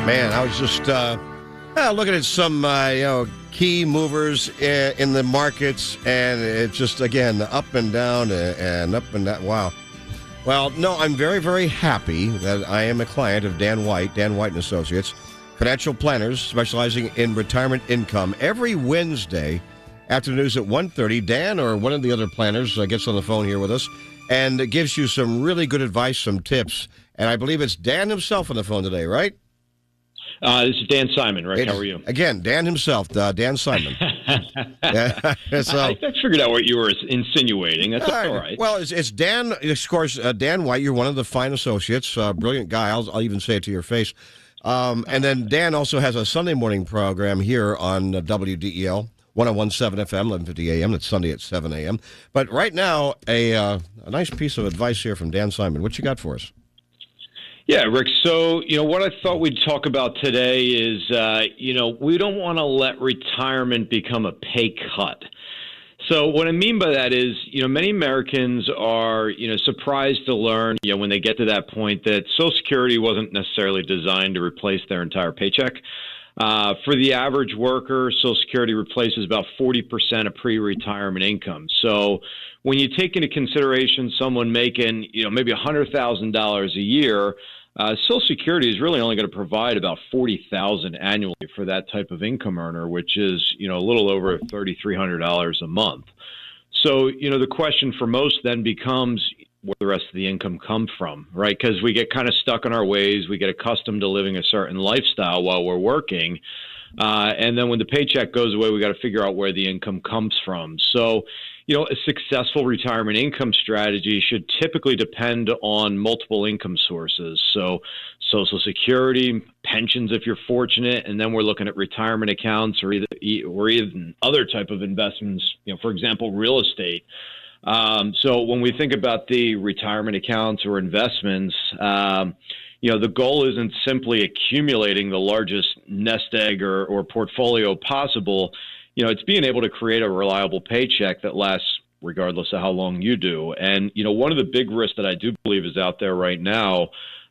Man, I was just looking at some key movers in the markets, and it's just, again, up and down and up and down. Wow. Well, no, I'm very, very happy that I am a client of Dan White and Associates, financial planners specializing in retirement income. Every Wednesday after the news at 1:30, Dan or one of the other planners gets on the phone here with us and gives you some really good advice, some tips. And I believe it's Dan himself on the phone today, right? This is Dan Simon, Rick. How are you? Again, Dan himself, Dan Simon. I figured out what you were insinuating. That's all right. Well, it's Dan, of course, Dan White. You're one of the fine associates. Brilliant guy. I'll even say it to your face. And then Dan also has a Sunday morning program here on WDEL, 101.7 FM, 11:50 a.m. That's Sunday at 7 a.m. But right now, a nice piece of advice here from Dan Simon. What you got for us? Yeah, Rick. So, what I thought we'd talk about today is, we don't want to let retirement become a pay cut. So what I mean by that is, many Americans are, surprised to learn, when they get to that point that Social Security wasn't necessarily designed to replace their entire paycheck. For the average worker, Social Security replaces about 40% of pre-retirement income. So when you take into consideration someone making, maybe $100,000 a year, Social Security is really only going to provide about $40,000 annually for that type of income earner, which is, a little over $3,300 a month. So, the question for most then becomes where the rest of the income comes from, right? Because we get kind of stuck in our ways. We get accustomed to living a certain lifestyle while we're working. And then when the paycheck goes away, we got to figure out where the income comes from. So, a successful retirement income strategy should typically depend on multiple income sources. So Social Security, pensions if you're fortunate, and then we're looking at retirement accounts or even other type of investments, for example, real estate. So when we think about the retirement accounts or investments, the goal isn't simply accumulating the largest nest egg or portfolio possible. It's being able to create a reliable paycheck that lasts regardless of how long you do. And, one of the big risks that I do believe is out there right now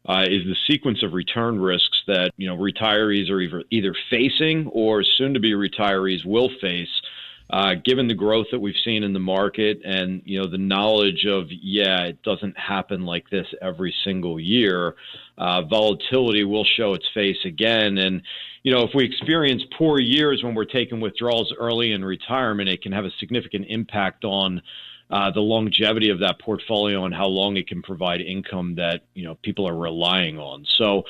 is the sequence of return risks that, retirees are either facing or soon to be retirees will face. Given the growth that we've seen in the market and, the knowledge of, it doesn't happen like this every single year, volatility will show its face again. And, if we experience poor years when we're taking withdrawals early in retirement, it can have a significant impact on the longevity of that portfolio and how long it can provide income that, people are relying on. So,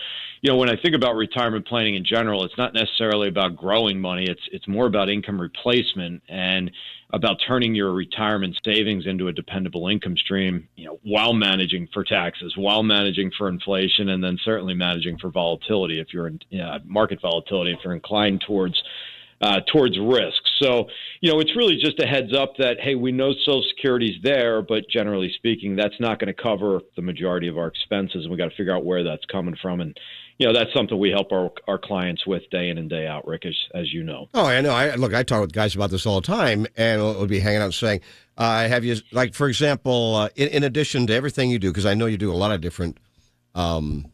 when I think about retirement planning in general, it's not necessarily about growing money. It's more about income replacement and about turning your retirement savings into a dependable income stream, while managing for taxes, while managing for inflation, and then certainly managing for volatility if you're in market volatility, if you're inclined towards risk. So, it's really just a heads up that, hey, we know Social Security's there, but generally speaking, that's not going to cover the majority of our expenses, and we got to figure out where that's coming from. And, that's something we help our clients with day in and day out, Rick, as you know. Oh, I know. I talk with guys about this all the time, and we'll be hanging out saying, have you, like, for example, in addition to everything you do, because I know you do a lot of different, guidance,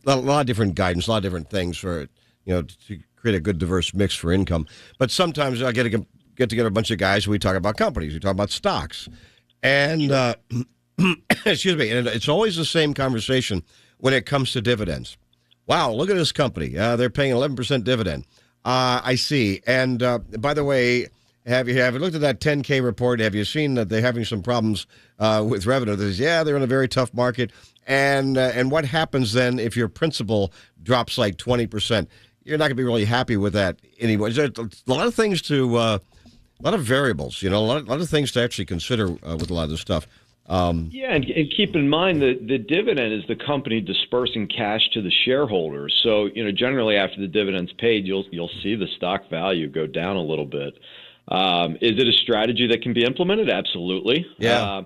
a lot of different things for, to create a good diverse mix for income. But sometimes I get together a bunch of guys. We talk about companies. We talk about stocks, and excuse me. And it's always the same conversation when it comes to dividends. Wow, look at this company. They're paying 11% dividend. I see. And by the way, have you looked at that 10K report? Have you seen that they're having some problems with revenue? They're in a very tough market. And what happens then if your principal drops like 20%? You're not going to be really happy with that anymore. There's a lot of things a lot of variables, a lot of things to actually consider with a lot of this stuff. And keep in mind that the dividend is the company dispersing cash to the shareholders. So, generally after the dividend's paid, you'll see the stock value go down a little bit. Is it a strategy that can be implemented? Absolutely. Yeah.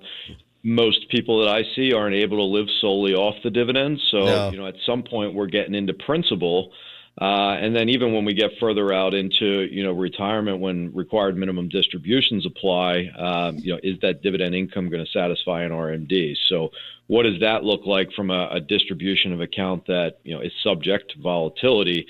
Most people that I see aren't able to live solely off the dividends. So, at some point we're getting into principal. And then even when we get further out into, retirement, when required minimum distributions apply, is that dividend income going to satisfy an RMD? So what does that look like from a distribution of account that, is subject to volatility?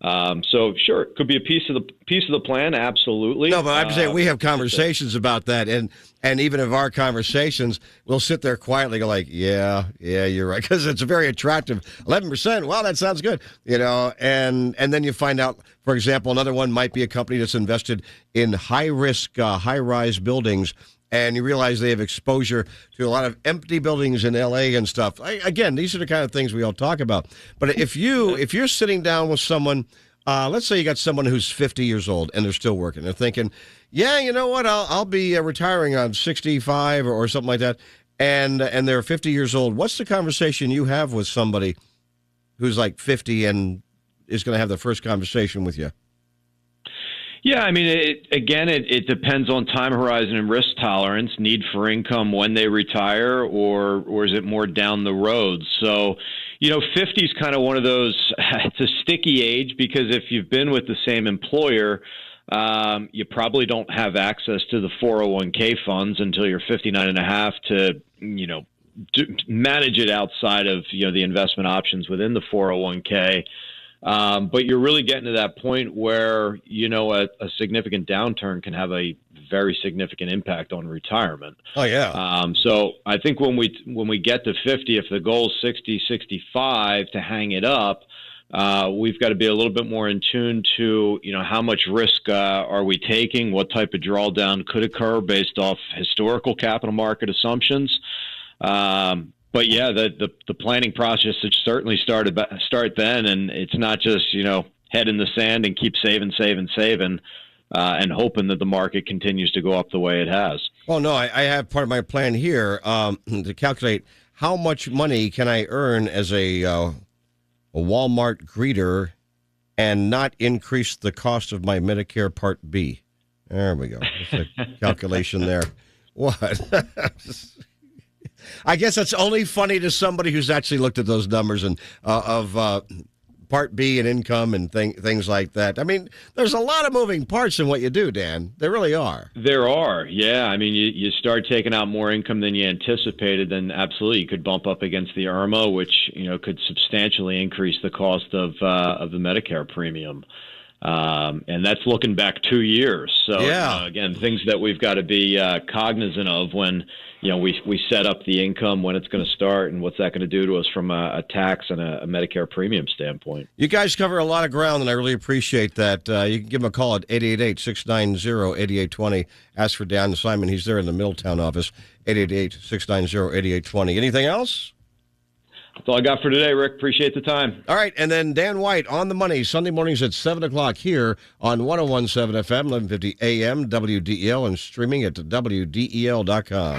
So sure, it could be a piece of the plan. Absolutely. No, but I'm saying we have conversations about that, and even of our conversations, we'll sit there quietly, go like, yeah, you're right, because it's a very attractive 11%. Wow, that sounds good, and then you find out, for example, another one might be a company that's invested in high risk, high rise buildings. And you realize they have exposure to a lot of empty buildings in L.A. and stuff. Again, these are the kind of things we all talk about. But if you're sitting down with someone, let's say you got someone who's 50 years old and they're still working. They're thinking, yeah, you know what? I'll be retiring on 65 or something like that. And they're 50 years old. What's the conversation you have with somebody who's like 50 and is going to have the first conversation with you? Yeah, I mean, it depends on time horizon and risk tolerance, need for income when they retire, or is it more down the road? So, 50 is kind of one of those, it's a sticky age because if you've been with the same employer, you probably don't have access to the 401k funds until you're 59 and a half to, manage it outside of, the investment options within the 401k. But you're really getting to that point where, a significant downturn can have a very significant impact on retirement. Oh, yeah. So I think when we get to 50, if the goal is 60, 65 to hang it up, we've got to be a little bit more in tune to, how much risk are we taking? What type of drawdown could occur based off historical capital market assumptions? But yeah, the planning process should certainly start then, and it's not just head in the sand and keep saving, and hoping that the market continues to go up the way it has. Well, no, I have part of my plan here to calculate how much money can I earn as a Walmart greeter and not increase the cost of my Medicare Part B. There we go. That's a calculation there. What? I guess that's only funny to somebody who's actually looked at those numbers and of Part B and income and things like that. I mean, there's a lot of moving parts in what you do, Dan. There really are. There are, yeah. I mean, you start taking out more income than you anticipated, then absolutely you could bump up against the IRMA, which could substantially increase the cost of the Medicare premium. And that's looking back 2 years. So yeah. Again, things that we've got to be cognizant of when we set up the income, when it's going to start, and what's that going to do to us from a tax and a Medicare premium standpoint. You guys cover a lot of ground, and I really appreciate that. You can give him a call at 888-690-8820. Ask for Dan Simon. He's there in the Middletown office, 888-690-8820. Anything else? That's all I got for today, Rick. Appreciate the time. All right, and then Dan White on the money, Sunday mornings at 7 o'clock here on 101.7 FM, 1150 AM, WDEL, and streaming at WDEL.com.